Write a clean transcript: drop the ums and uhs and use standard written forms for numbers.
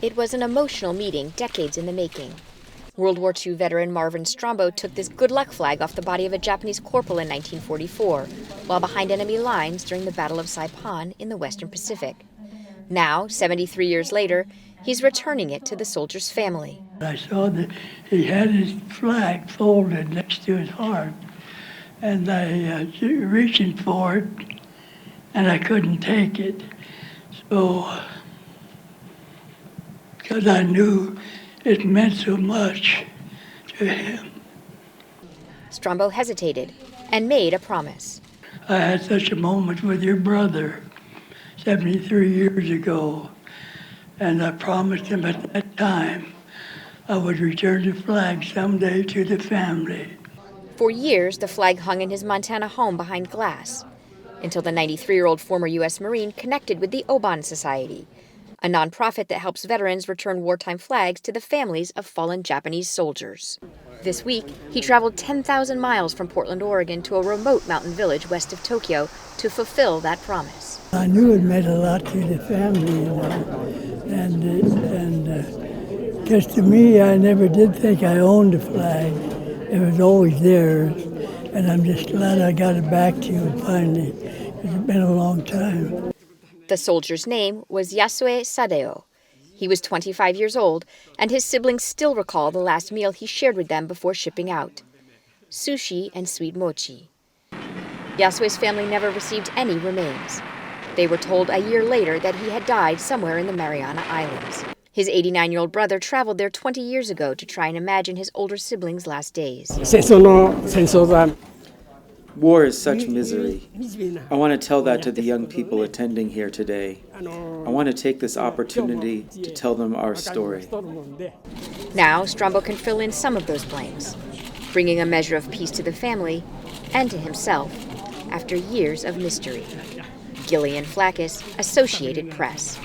It was an emotional meeting, decades in the making. World War II veteran Marvin Strombo took this good luck flag off the body of a Japanese corporal in 1944, while behind enemy lines during the Battle of Saipan in the Western Pacific. Now, 73 years later, he's returning it to the soldier's family. I saw that he had his flag folded next to his heart, and I was reaching for it, and I couldn't take it. So, because I knew it meant so much to him. Strombo hesitated and made a promise. I had such a moment with your brother 73 years ago, and I promised him at that time I would return the flag someday to the family. For years, the flag hung in his Montana home behind glass, until the 93-year-old former U.S. Marine connected with the Obon Society, a nonprofit that helps veterans return wartime flags to the families of fallen Japanese soldiers. This week, he traveled 10,000 miles from Portland, Oregon to a remote mountain village west of Tokyo to fulfill that promise. I knew it meant a lot to the family, because to me, I never did think I owned a flag. It was always theirs, and I'm just glad I got it back to you finally. It's been a long time. The soldier's name was YASUE Sadeo. He was 25 years old, and his siblings still recall the last meal he shared with them before shipping out: sushi and sweet mochi. Yasue's family never received any remains. They were told a year later that he had died somewhere in the Mariana Islands. His 89-year-old brother traveled there 20 years ago to try and imagine his older siblings' last days. War is such misery. I want to tell that to the young people attending here today. I want to take this opportunity to tell them our story. Now, Strombo can fill in some of those blanks, bringing a measure of peace to the family and to himself after years of mystery. Gillian Flackis, Associated Press.